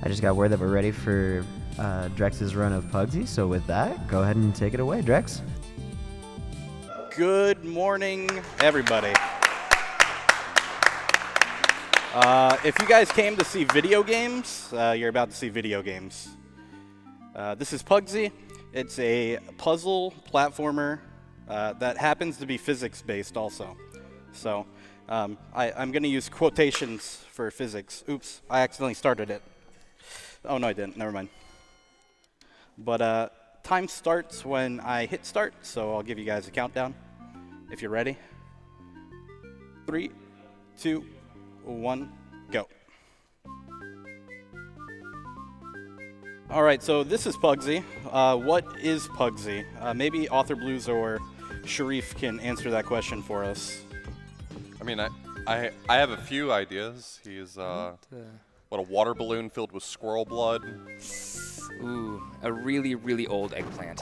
I just got word that we're ready for Drex's run of Puggsy, so with that, go ahead and take it away, Drex. Good morning, everybody. If you guys came to see video games, you're about to see video games. This is Puggsy. It's a puzzle platformer that happens to be physics-based also. So I'm going to use quotations for physics. Oops, I accidentally started it. Oh, no, I didn't. Never mind. But time starts when I hit start, so I'll give you guys a countdown if you're ready. 3, 2, 1, go. All right, so this is Puggsy. What is Puggsy? Maybe Author Blues or Sharif can answer that question for us. I mean, I have a few ideas. He's a water balloon filled with squirrel blood. Ooh, a really, really old eggplant.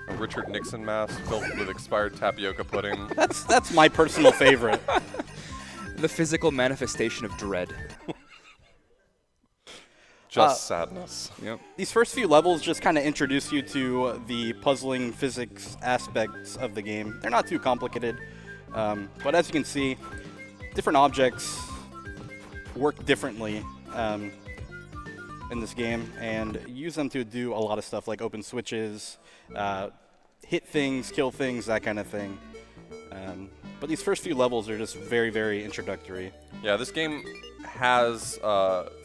A Richard Nixon mask filled with expired tapioca pudding. That's my personal favorite. The physical manifestation of dread. Just sadness. Yep. These first few levels just kind of introduce you to the puzzling physics aspects of the game. They're not too complicated, but as you can see, different objects work differently in this game, and use them to do a lot of stuff like open switches, hit things, kill things, that kind of thing. But these first few levels are just very, very introductory. Yeah, this game has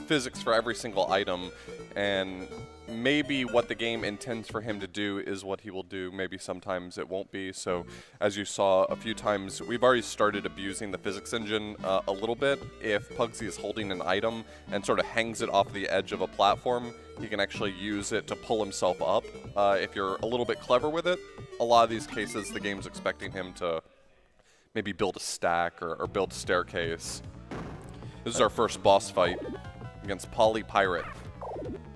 physics for every single item, and maybe what the game intends for him to do is what he will do. Maybe sometimes it won't be. So as you saw a few times, we've already started abusing the physics engine a little bit. If Puggsy is holding an item and sort of hangs it off the edge of a platform, he can actually use it to pull himself up. If you're a little bit clever with it, a lot of these cases the game's expecting him to maybe build a stack or build a staircase. This is our first boss fight against Polly Pirate.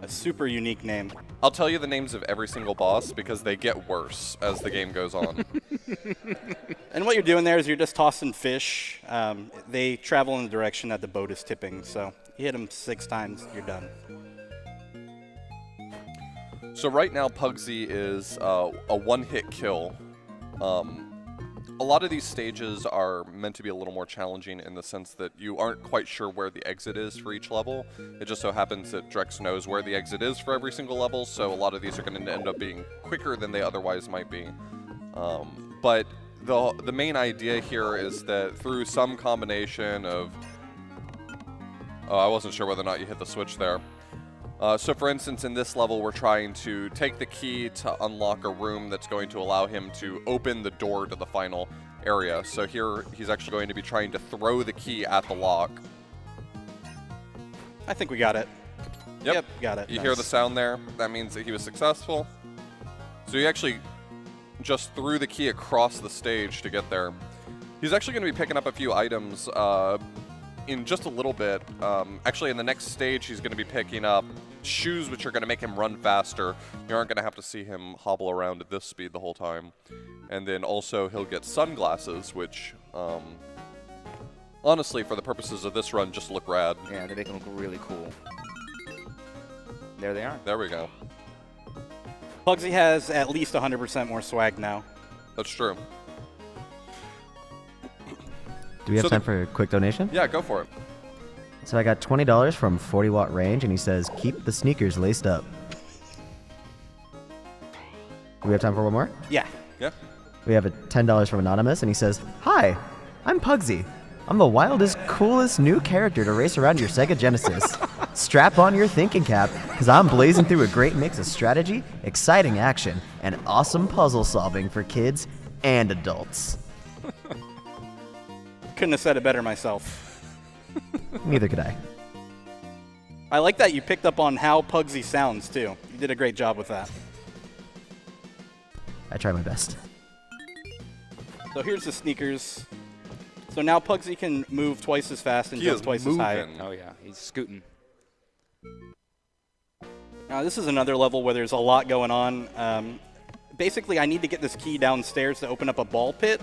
A super unique name. I'll tell you the names of every single boss because they get worse as the game goes on. And what you're doing there is you're just tossing fish. They travel in the direction that the boat is tipping, so you hit them 6 times, you're done. So right now Puggsy is a one-hit kill. A lot of these stages are meant to be a little more challenging in the sense that you aren't quite sure where the exit is for each level. It just so happens that Drex knows where the exit is for every single level, so a lot of these are going to end up being quicker than they otherwise might be. But the main idea here is that through some combination of... Oh, I wasn't sure whether or not you hit the switch there. So for instance, in this level, we're trying to take the key to unlock a room that's going to allow him to open the door to the final area. So here, he's actually going to be trying to throw the key at the lock. I think we got it. Yep, got it. You Nice. hear the sound there? That means that he was successful. So he actually just threw the key across the stage to get there. He's actually going to be picking up a few items in just a little bit. Actually, in the next stage, he's going to be picking up shoes which are going to make him run faster. You aren't going to have to see him hobble around at this speed the whole time. And then also he'll get sunglasses, which honestly, for the purposes of this run, just look rad. Yeah, they make them look really cool. There they are. There we go. Puggsy has at least 100% more swag now. That's true. Do we have So time for a quick donation? Yeah, go for it. So I got $20 from 40 Watt Range, and he says, keep the sneakers laced up. Do we have time for one more? Yeah. Yeah. We have a $10 from Anonymous, and he says, hi, I'm Puggsy. I'm the wildest, coolest new character to race around your Sega Genesis. Strap on your thinking cap, because I'm blazing through a great mix of strategy, exciting action, and awesome puzzle solving for kids and adults. Couldn't have said it better myself. Neither could I. I like that you picked up on how Puggsy sounds, too. You did a great job with that. I try my best. So here's the sneakers. So now Puggsy can move twice as fast and He jump is twice as high. moving. Oh yeah, he's scooting. Now this is another level where there's a lot going on. Basically, I need to get this key downstairs to open up a ball pit.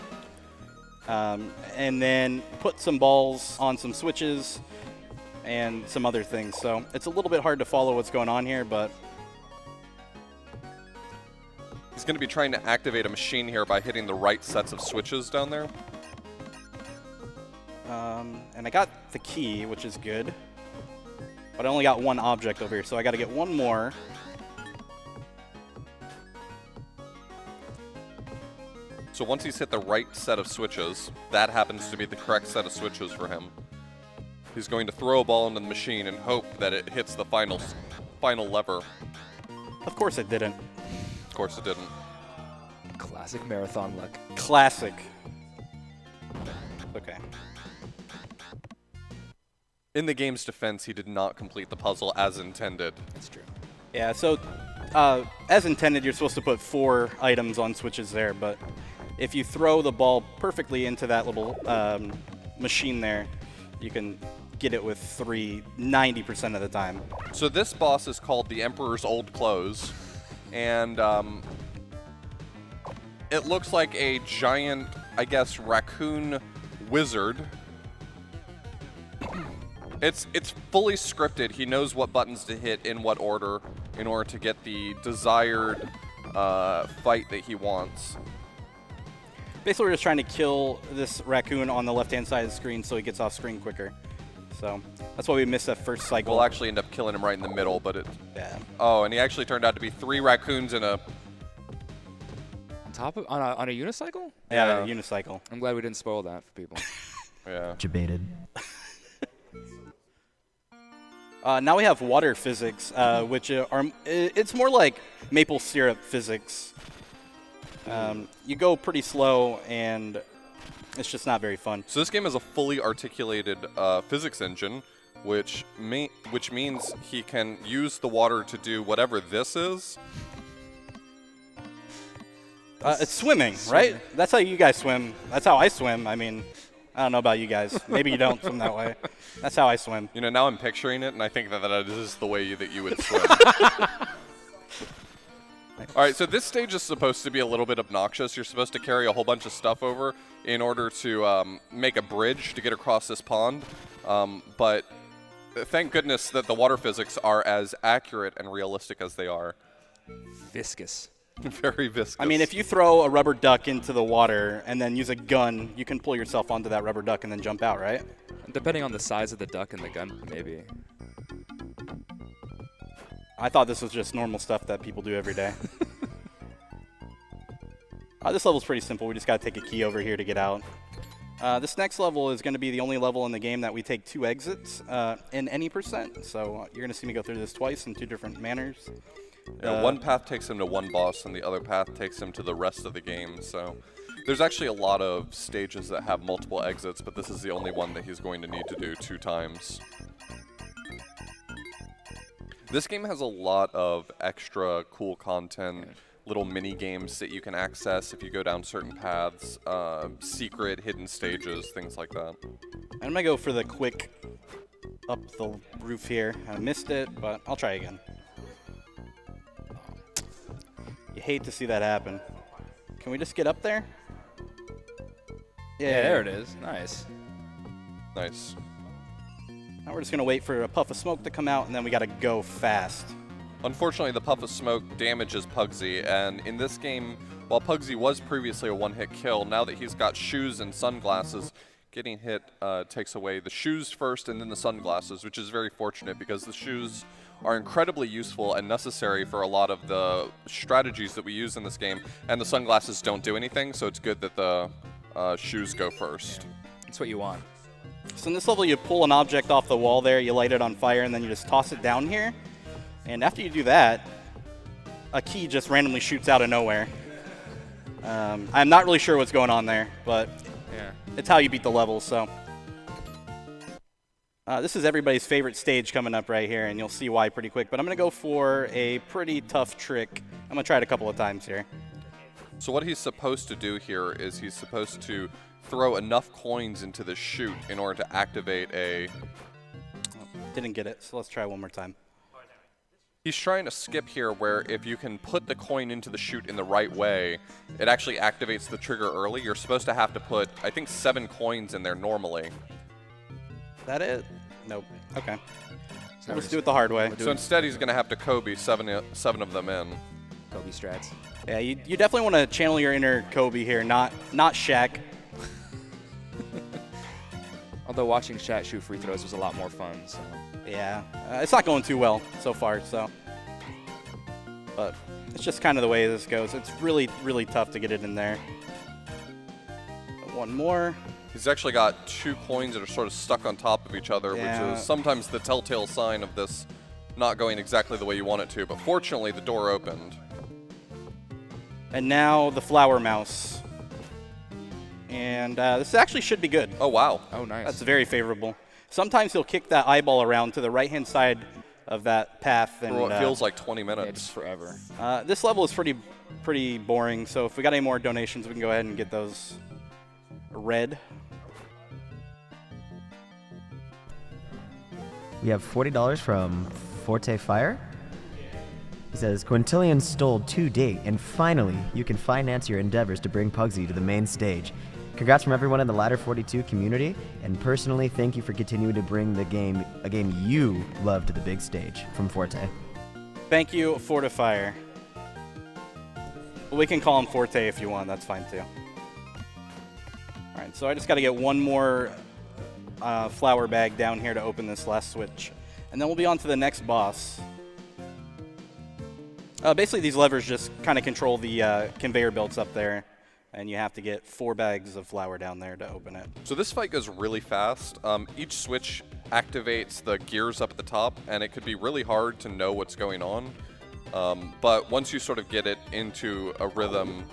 And then put some balls on some switches. and some other things. So it's a little bit hard to follow what's going on here, but He's going to be trying to activate a machine here by hitting the right sets of switches down there. and I got the key, which is good. But I only got one object over here, so I got to get one more. So once he's hit the right set of switches, that happens to be the correct set of switches for him. He's going to throw a ball into the machine and hope that it hits the final lever. Of course it didn't. Of course it didn't. Classic marathon luck. Classic. Okay. In the game's defense, he did not complete the puzzle as intended. That's true. Yeah, so as intended, you're supposed to put 4 items on switches there, but if you throw the ball perfectly into that little machine there, you can get it with 3 90% of the time. So this boss is called the Emperor's Old Clothes, and it looks like a giant, I guess, raccoon wizard. It's fully scripted. He knows what buttons to hit in what order in order to get the desired fight that he wants. Basically, we're just trying to kill this raccoon on the left-hand side of the screen so he gets off screen quicker. So that's why we missed that first cycle. We'll actually end up killing him right in the middle, but it... Yeah. Oh, and he actually turned out to be 3 raccoons in a... On top of on a unicycle? Yeah, Yeah. unicycle. I'm glad we didn't spoil that for people. Yeah. Debated. Now we have water physics, which it's more like maple syrup physics. You go pretty slow, and it's just not very fun. So this game has a fully articulated physics engine, which means he can use the water to do whatever this is. It's swimming, right? That's how you guys swim. That's how I swim. I mean, I don't know about you guys. Maybe you don't swim that way. That's how I swim. You know, now I'm picturing it, and I think that is the way that you would swim. All right, so this stage is supposed to be a little bit obnoxious. You're supposed to carry a whole bunch of stuff over in order to make a bridge to get across this pond. But thank goodness that the water physics are as accurate and realistic as they are. Viscous. Very viscous. I mean, if you throw a rubber duck into the water and then use a gun, you can pull yourself onto that rubber duck and then jump out, right? Depending on the size of the duck and the gun, maybe. I thought this was just normal stuff that people do every day. This level's pretty simple. We just got to take a key over here to get out. This next level is going to be the only level in the game that we take 2 exits in any percent. So you're going to see me go through this twice in 2 different manners. one path takes him to one boss, and the other path takes him to the rest of the game. So there's actually a lot of stages that have multiple exits, but this is the only one that he's going to need to do 2 times. This game has a lot of extra cool content, little mini games that you can access if you go down certain paths, secret hidden stages, things like that. I'm going to go for the quick up the roof here. I missed it, but I'll try again. You hate to see that happen. Can we just get up there? Yeah, there it is. Nice. Nice. Now we're just going to wait for a puff of smoke to come out, and then we got to go fast. Unfortunately, the puff of smoke damages Puggsy, and in this game, while Puggsy was previously a one-hit kill, now that he's got shoes and sunglasses, getting hit takes away the shoes first and then the sunglasses, which is very fortunate because the shoes are incredibly useful and necessary for a lot of the strategies that we use in this game, and the sunglasses don't do anything, so it's good that the shoes go first. That's what you want. So in this level, you pull an object off the wall there, you light it on fire, and then you just toss it down here. And after you do that, a key just randomly shoots out of nowhere. I'm not really sure what's going on there, but Yeah. it's how you beat the level, so. This is everybody's favorite stage coming up right here, and you'll see why pretty quick. But I'm going to go for a pretty tough trick. I'm going to try it a couple of times here. So what he's supposed to do here is he's supposed to throw enough coins into the chute in order to activate a... Didn't get it, so let's try one more time. He's trying to skip here where if you can put the coin into the chute in the right way, it actually activates the trigger early. You're supposed to have to put, I think, 7 coins in there normally. Is that it? Nope. Okay. So Let's do it the hard way. So instead, he's going to have to Kobe seven of them in. Kobe strats. Yeah, you definitely want to channel your inner Kobe here, not Shaq. Although watching Shat shoot free throws was a lot more fun. So. Yeah, it's not going too well so far, so. But it's just kind of the way this goes. It's really, really tough to get it in there. One more. He's actually got 2 coins that are sort of stuck on top of each other, Yeah. which is sometimes the telltale sign of this not going exactly the way you want it to. But fortunately, the door opened. And now the flower mouse. And this actually should be good. Oh, wow. Oh, nice. That's very favorable. Sometimes he'll kick that eyeball around to the right-hand side of that path. And, For what feels like 20 Yeah, minutes. just forever. this level is pretty boring, so if we got any more donations, we can go ahead and get those red. We have $40 from Forte Fire. He says, Quintillion stole to date, and finally, you can finance your endeavors to bring Puggsy to the main stage. Congrats from everyone in the Ladder 42 community, and personally, thank you for continuing to bring a game you love to the big stage. From Forte. Thank you, Fortifier. Well, we can call him Forte if you want. That's fine, too. All right, so I just got to get one more flower bag down here to open this last switch. And then we'll be on to the next boss. Basically, these levers just kind of control the conveyor belts up there. And you have to get 4 bags of flour down there to open it. So this fight goes really fast. Each switch activates the gears up at the top, and it could be really hard to know what's going on. But once you sort of get it into a rhythm,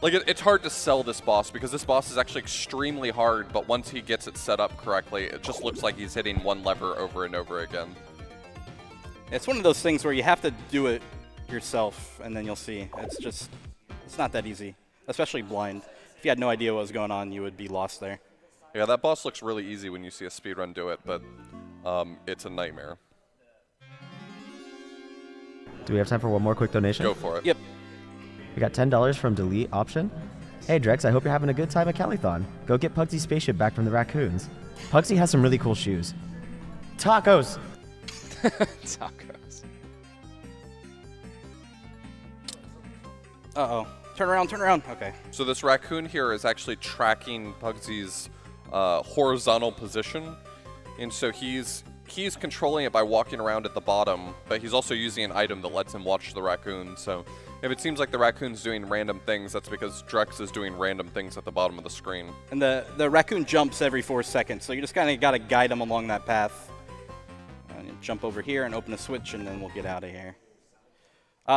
like it's hard to sell this boss because this boss is actually extremely hard, but once he gets it set up correctly, it just looks like he's hitting one lever over and over again. It's one of those things where you have to do it yourself, and then you'll see. It's not that easy, especially blind. If you had no idea what was going on, you would be lost there. Yeah, that boss looks really easy when you see a speedrun do it, but it's a nightmare. Do we have time for one more quick donation? Go for it. Yep. We got $10 from Delete Option. Hey Drex, I hope you're having a good time at Calithon. Go get Pugsy's spaceship back from the raccoons. Puggsy has some really cool shoes. Tacos! Tacos. Uh-oh. Turn around. Okay. So this raccoon here is actually tracking Pugsy's horizontal position, and so he's controlling it by walking around at the bottom, but he's also using an item that lets him watch the raccoon. So if it seems like the raccoon's doing random things, that's because Drex is doing random things at the bottom of the screen. And the raccoon jumps every 4 seconds, so you just kind of got to guide him along that path. And you jump over here and open a switch, and then we'll get out of here.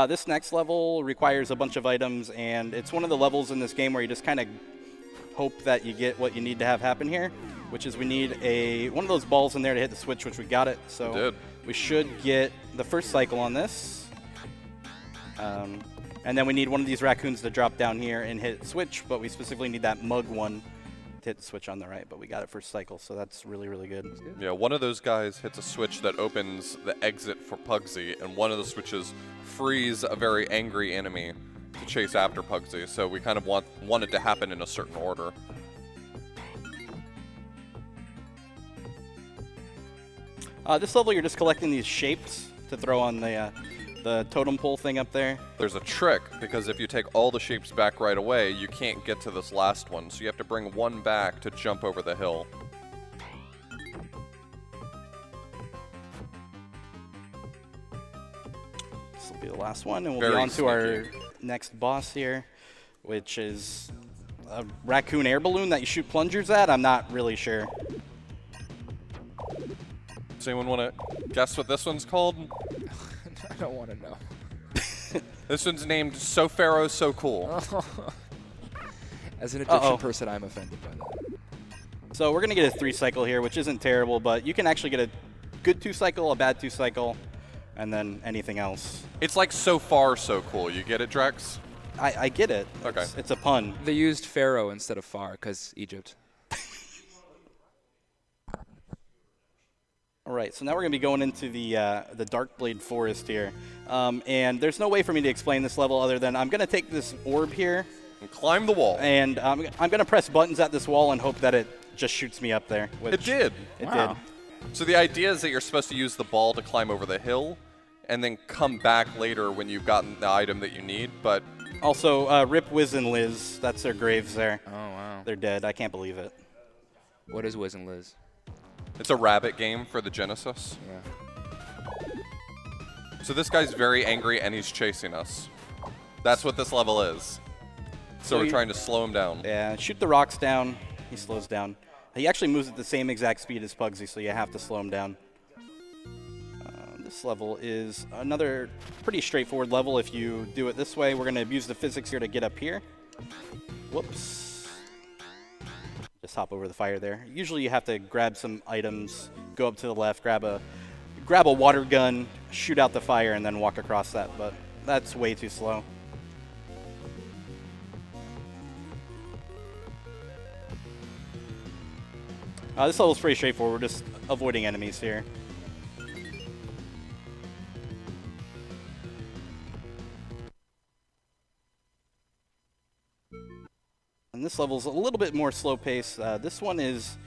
This next level requires a bunch of items, and it's one of the levels in this game where you just kind of hope that you get what you need to have happen here, which is we need one of those balls in there to hit the switch, which we got it. So we should get the first cycle on this. And then we need one of these raccoons to drop down here and hit switch, but we specifically need that mug one to hit the switch on the right, but we got it first cycle, so that's really, really good. Yeah, one of those guys hits a switch that opens the exit for Puggsy, and one of the switches frees a very angry enemy to chase after Puggsy, so we kind of want it to happen in a certain order. This level, you're just collecting these shapes to throw on the totem pole thing up there. There's a trick, because if you take all the shapes back right away, you can't get to this last one, so you have to bring one back to jump over the hill. This will be the last one, and we'll Very be on to our sneaky. next boss here, which is a raccoon air balloon that you shoot plungers at. I'm not really sure. Does anyone want to guess what this one's called? I don't want to know. This one's named So Pharaoh, So Cool. As an Egyptian person, I'm offended by that. So we're going to get a 3 cycle here, which isn't terrible, but you can actually get a good 2 cycle, a bad 2 cycle, and then anything else. It's like So Far, So Cool. You get it, Drex? I get it. Okay. It's a pun. They used Pharaoh instead of Far because Egypt. All right, so now we're going to be going into the Darkblade Forest here. And there's no way for me to explain this level other than I'm going to take this orb here. And climb the wall. And I'm going to press buttons at this wall and hope that it just shoots me up there. It did. It Wow. did. So the idea is that you're supposed to use the ball to climb over the hill, and then come back later when you've gotten the item that you need, but... Also, Rip, Wiz, and Liz. That's their graves there. Oh, wow. They're dead. I can't believe it. What is Wiz and Liz? It's a rabbit game for the Genesis. Yeah. So this guy's very angry, and he's chasing us. That's what this level is. So we're trying to slow him down. Yeah, shoot the rocks down. He slows down. He actually moves at the same exact speed as Puggsy, so you have to slow him down. This level is another pretty straightforward level if you do it this way. We're going to use the physics here to get up here. Whoops. Just hop over the fire there. Usually you have to grab some items, go up to the left, grab a water gun, shoot out the fire, and then walk across that, but that's way too slow. This level's pretty straightforward. We're just avoiding enemies here. And this level's a little bit more slow pace. This one is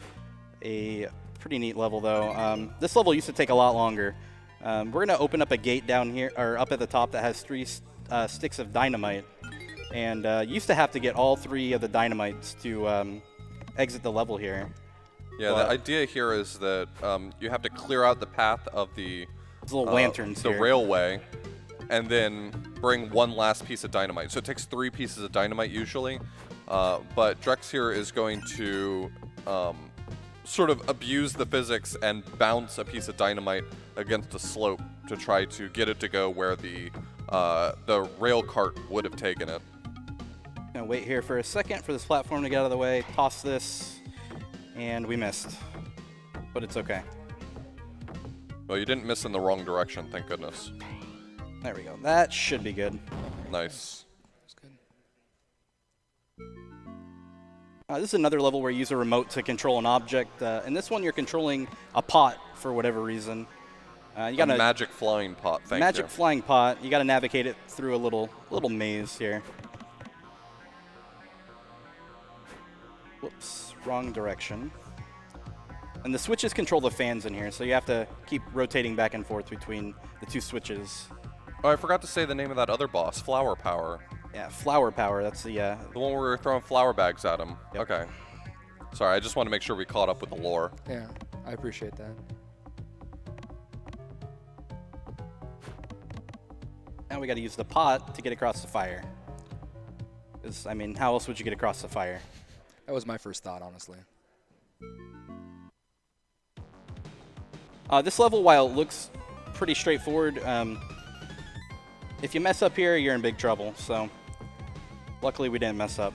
a pretty neat level, though. This level used to take a lot longer. We're going to open up a gate down here, or up at the top, that has 3 sticks of dynamite. And you used to have to get all 3 of the dynamites to exit the level here. Yeah, the idea here is that you have to clear out the path of the little lanterns the here. railway, and then bring one last piece of dynamite. So it takes 3 pieces of dynamite usually, but Drex here is going to sort of abuse the physics and bounce a piece of dynamite against a slope to try to get it to go where the rail cart would have taken it. Gonna wait here for a second for this platform to get out of the way. Toss this, and we missed, but it's okay. Well, you didn't miss in the wrong direction, thank goodness. There we go. That should be good. Nice. That's good. This is another level where you use a remote to control an object. In this one, you're controlling a pot for whatever reason. You got a magic flying pot. Thank you. Magic flying pot. You got to navigate it through a little maze here. Whoops, wrong direction. And the switches control the fans in here, so you have to keep rotating back and forth between the 2 switches. Oh, I forgot to say the name of that other boss, Flower Power. Yeah, Flower Power. That's the one where we were throwing flower bags at him. Yep. Okay. Sorry, I just want to make sure we caught up with the lore. Yeah, I appreciate that. Now we got to use the pot to get across the fire. 'Cause, I mean, how else would you get across the fire? That was my first thought, honestly. This level, while it looks pretty straightforward, if you mess up here, you're in big trouble. So, luckily we didn't mess up.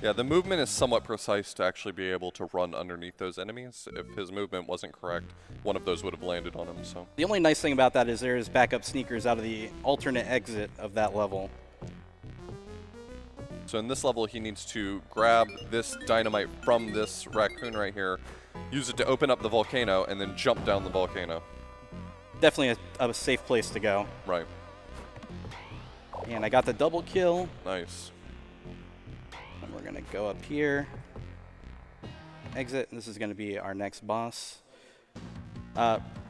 Yeah, the movement is somewhat precise to actually be able to run underneath those enemies. If his movement wasn't correct, one of those would have landed on him. So The only nice thing about that is there's backup sneakers out of the alternate exit of that level. So in this level, he needs to grab this dynamite from this raccoon right here, use it to open up the volcano, and then jump down the volcano. Definitely a safe place to go. Right. And I got the double kill. Nice. And we're going to go up here. Exit. This is going to be our next boss.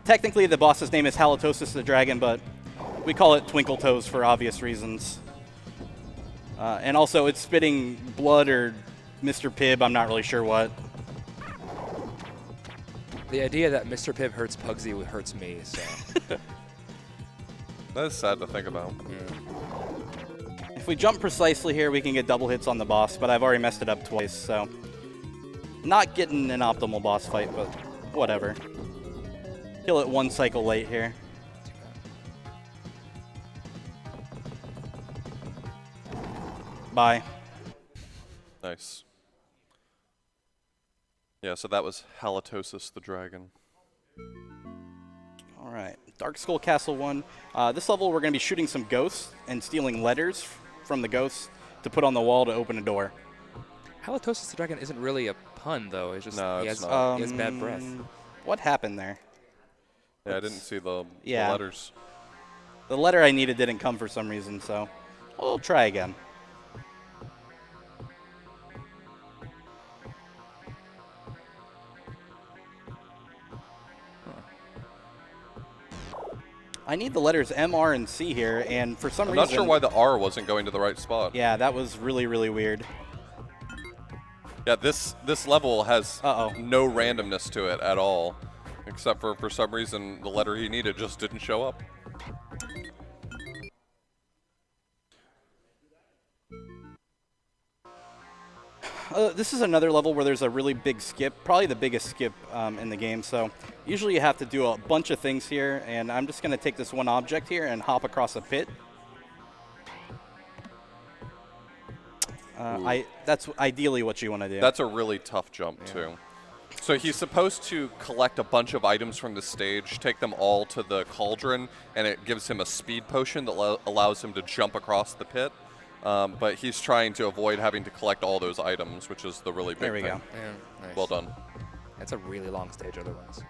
Technically, the boss's name is Halitosis the Dragon, but we call it Twinkle Toes for obvious reasons. And also, it's spitting blood or Mr. Pibb, I'm not really sure what. The idea that Mr. Pibb hurts Puggsy hurts me, so. That is sad to think about. Yeah. If we jump precisely here, we can get double hits on the boss, but I've already messed it up twice, so. Not getting an optimal boss fight, but whatever. Kill it 1 cycle late here. Bye. Nice. Yeah, so that was Halitosis the Dragon. All right, Dark Skull Castle 1. This level, we're going to be shooting some ghosts and stealing letters from the ghosts to put on the wall to open a door. Halitosis the Dragon isn't really a pun, though. It's just No, he it's has, not. he has bad breath. What happened there? Yeah, I didn't see the Yeah. letters. The letter I needed didn't come for some reason, so we'll try again. I need the letters M, R, and C here, and for some I'm reason... not sure why the R wasn't going to the right spot. Yeah, that was really, really weird. Yeah, this level has Uh-oh. no randomness to it at all, except for some reason the letter he needed just didn't show up. This is another level where there's a really big skip, probably the biggest skip in the game. So usually you have to do a bunch of things here, and I'm just going to take this one object here and hop across a pit. That's ideally what you want to do. That's a really tough jump, too. So he's supposed to collect a bunch of items from the stage, take them all to the cauldron, and it gives him a speed potion that allows him to jump across the pit. But he's trying to avoid having to collect all those items, which is the really big There we thing. go. Yeah, nice. Well done. That's a really long stage otherwise.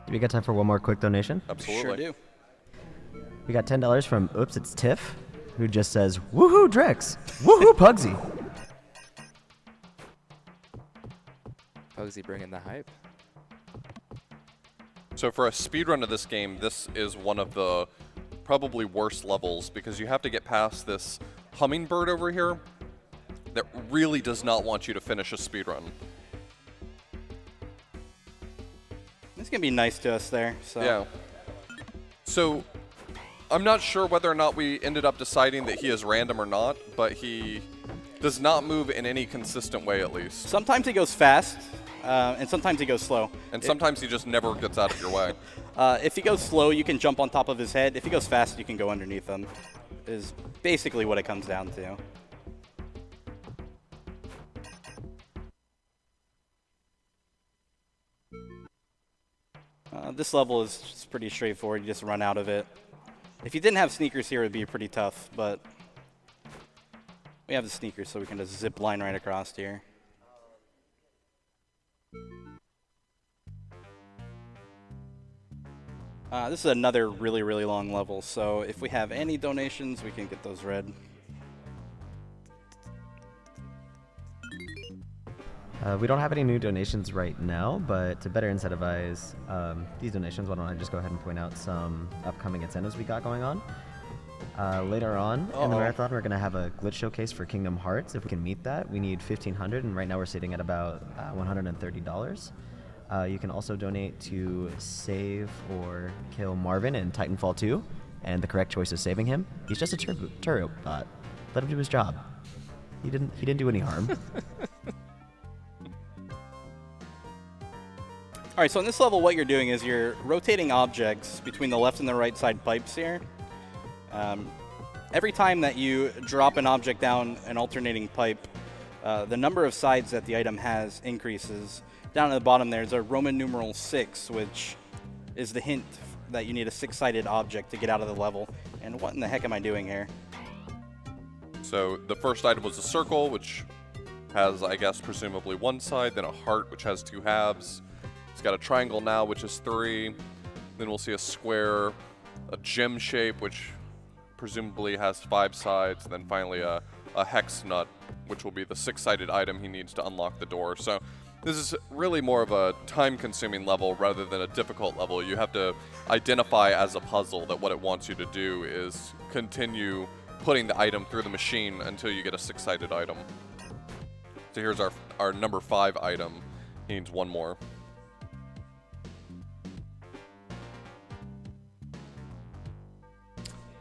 Do we got time for one more quick donation? Absolutely. Sure do. We got $10 from Oops, it's Tiff, who just says, "Woohoo, Drex! Woohoo, Puggsy!" Puggsy bringing the hype. So for a speedrun of this game, this is one of the probably worst levels because you have to get past this hummingbird over here that really does not want you to finish a speedrun. It's going to be nice to us there. So. Yeah. So I'm not sure whether or not we ended up deciding that he is random or not, but he does not move in any consistent way, at least. Sometimes he goes fast, and sometimes he goes slow. And sometimes he just never gets out of your way. If he goes slow, you can jump on top of his head. If he goes fast, you can go underneath him, is basically what it comes down to. This level is just pretty straightforward. You just run out of it. If you didn't have sneakers here, it would be pretty tough, but we have the sneakers, so we can just zip line right across here. This is another really, really long level, so if we have any donations, we can get those read. We don't have any new donations right now, but to better incentivize these donations, why don't I just go ahead and point out some upcoming incentives we got going on. Later on in the marathon, we're going to have a glitch showcase for Kingdom Hearts. If we can meet that, we need $1,500, and right now we're sitting at about $130. You can also donate to save or kill Marvin in Titanfall 2, and the correct choice is saving him. He's just a turbo bot. Let him do his job. He didn't do any harm. All right, so in this level, what you're doing is you're rotating objects between the left and the right side pipes here. Every time that you drop an object down an alternating pipe, the number of sides that the item has increases. Down at the bottom there's a Roman numeral 6, which is the hint that you need a 6-sided object to get out of the level. And what in the heck am I doing here? So the first item was a circle, which has, I guess, presumably one side, then a heart, which has 2 halves. It's got a triangle now, which is 3. Then we'll see a square, a gem shape, which presumably has 5 sides, and then finally a hex nut, which will be the 6-sided item he needs to unlock the door. So this is really more of a time-consuming level rather than a difficult level. You have to identify as a puzzle that what it wants you to do is continue putting the item through the machine until you get a 6-sided item. So here's our number 5 item. He needs 1 more.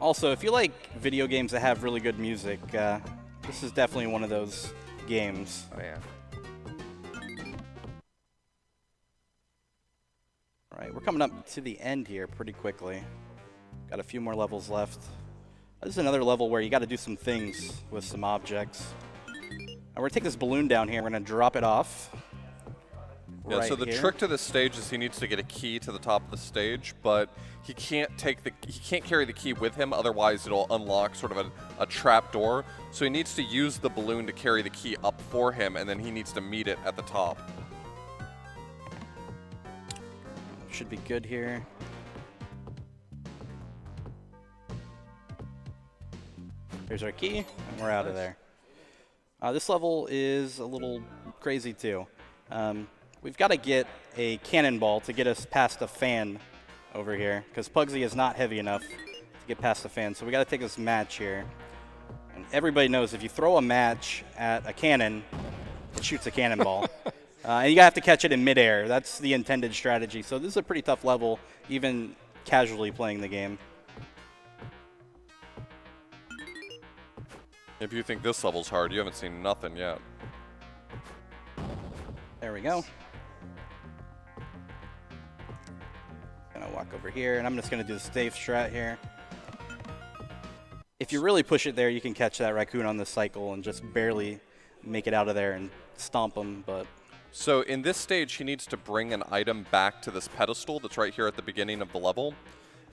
Also, if you like video games that have really good music, this is definitely one of those games. Oh, yeah. All right, we're coming up to the end here pretty quickly. Got a few more levels left. This is another level where you got to do some things with some objects. And we're going to take this balloon down here. We're going to drop it off. Yeah, right so the here. trick to this stage is he needs to get a key to the top of the stage, but he can't carry the key with him, otherwise it'll unlock sort of a trap door. So he needs to use the balloon to carry the key up for him, and then he needs to meet it at the top. Should be good here. There's our key, and we're out of there. This level is a little crazy too. We've got to get a cannonball to get us past a fan over here, because Puggsy is not heavy enough to get past the fan. So we got to take this match here. And everybody knows if you throw a match at a cannon, it shoots a cannonball. And you have to catch it in midair. That's the intended strategy. So this is a pretty tough level, even casually playing the game. If you think this level's hard, you haven't seen nothing yet. There we go. Gonna walk over here, and I'm just gonna do the safe strat here. If you really push it there, you can catch that raccoon on the cycle and just barely make it out of there and stomp him, but... So in this stage, he needs to bring an item back to this pedestal that's right here at the beginning of the level.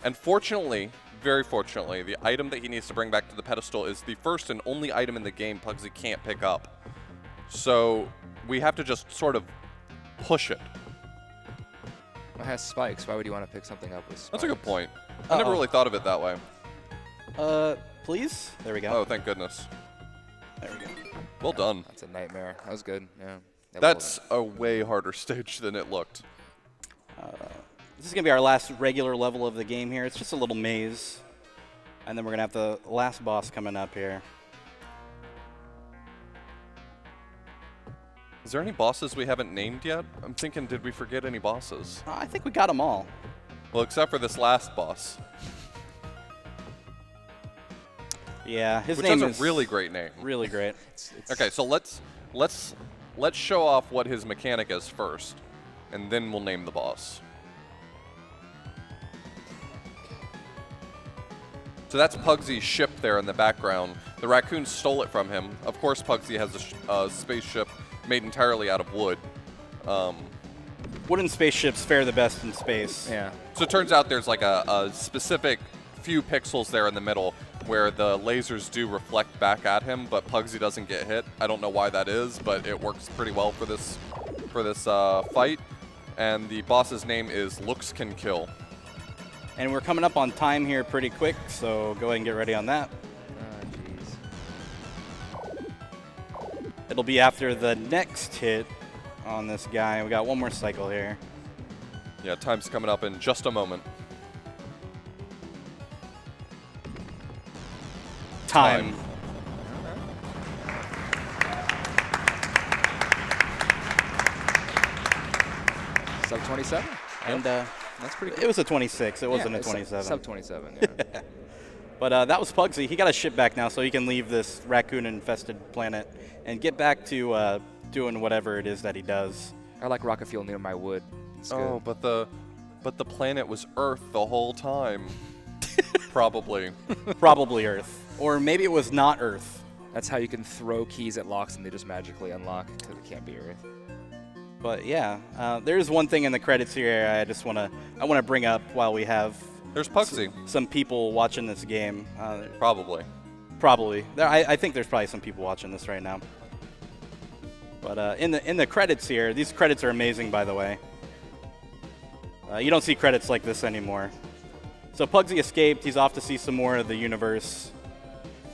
And fortunately, very fortunately, the item that he needs to bring back to the pedestal is the first and only item in the game Puggsy can't pick up. So we have to just sort of push it. It has spikes. Why would you want to pick something up with spikes? That's a good point. I never really thought of it that way. Please? There we go. Oh, thank goodness. There we go. Well done. That's a nightmare. That was good. Yeah. That's a way harder stage than it looked. This is going to be our last regular level of the game here. It's just a little maze. And then we're going to have the last boss coming up here. Is there any bosses we haven't named yet? I'm thinking, did we forget any bosses? I think we got them all. Well, except for this last boss. Yeah, his Which name has is a really great name. really great. Okay, so let's show off what his mechanic is first, and then we'll name the boss. So that's Puggsy's ship there in the background. The raccoon stole it from him. Of course, Puggsy has a spaceship made entirely out of wood. Wooden spaceships fare the best in space. Yeah. So it turns out there's like a specific few pixels there in the middle where the lasers do reflect back at him, but Puggsy doesn't get hit. I don't know why that is, but it works pretty well for this fight. And the boss's name is Looks Can Kill. And we're coming up on time here pretty quick, so go ahead and get ready on that. Jeez. It'll be after the next hit on this guy. We got one more cycle here. Yeah, time's coming up in just a moment. Time. Sub 27. And That's pretty good. it was a 26. It wasn't a it's 27. Sub 27. Yeah. But that was Puggsy. He got his ship back now, so he can leave this raccoon-infested planet and get back to doing whatever it is that he does. I like rocket fuel near my wood. It's Oh, good. but the planet was Earth the whole time. Probably. Probably Earth. Or maybe it was not Earth. That's how you can throw keys at locks and they just magically unlock because it can't be Earth. But yeah, there's one thing in the credits here I want to bring up while we have There's Puggsy. some people watching this game. Probably. Probably. I think there's probably some people watching this right now. But in the credits here, these credits are amazing, by the way. You don't see credits like this anymore. So Puggsy escaped. He's off to see some more of the universe.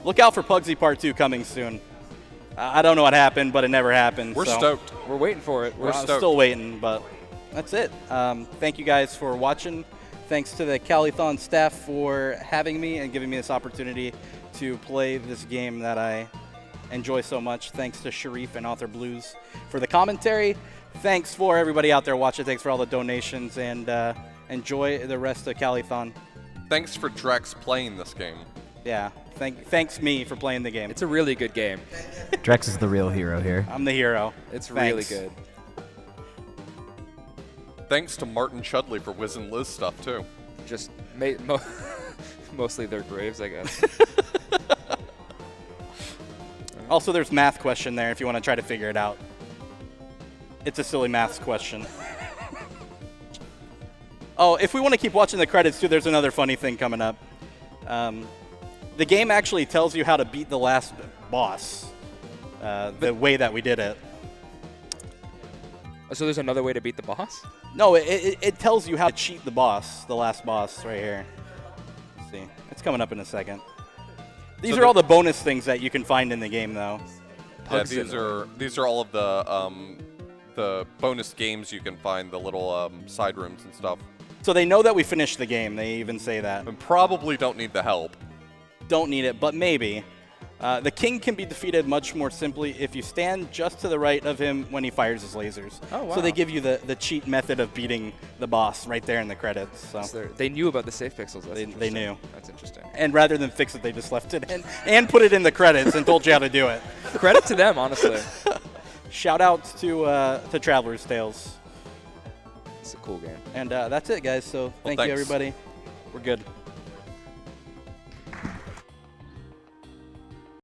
Look out for Puggsy Part 2 coming soon. I don't know what happened, but it never happened. We're so stoked. We're waiting for it. We're I'm stoked. still waiting, but that's it. Thank you guys for watching. Thanks to the Calithon staff for having me and giving me this opportunity to play this game that I enjoy so much. Thanks to Sharif and Author Blues for the commentary. Thanks for everybody out there watching. Thanks for all the donations, and enjoy the rest of Calithon. Thanks for Drex playing this game. Yeah, thanks me for playing the game. It's a really good game. Drex is the real hero here. I'm the hero. It's Thanks. really good. Thanks to Martin Chudley for Wiz and Liz stuff, too. Just mostly their graves, I guess. Also, there's math question there if you want to try to figure it out. It's a silly maths question. Oh, if we want to keep watching the credits too, there's another funny thing coming up. The game actually tells you how to beat the last boss, the way that we did it. So there's another way to beat the boss? No, it tells you how to cheat the boss, the last boss right here. Let's see. It's coming up in a second. These So are all the bonus things that you can find in the game, though. Yeah, Puggsy. these are all of the bonus games you can find, the little side rooms and stuff. So they know that we finished the game. They even say that. And probably don't need the help. Don't need it, but maybe. The king can be defeated much more simply if you stand just to the right of him when he fires his lasers. Oh, wow. So they give you the cheat method of beating the boss right there in the credits. So. They knew about the save pixels. That's They interesting. knew. That's interesting. And rather than fix it, they just left it in and put it in the credits and told you how to do it. Credit to them, honestly. Shout out to Traveler's Tales. It's a cool game. And that's it, guys. So thank you, thanks. everybody. We're good.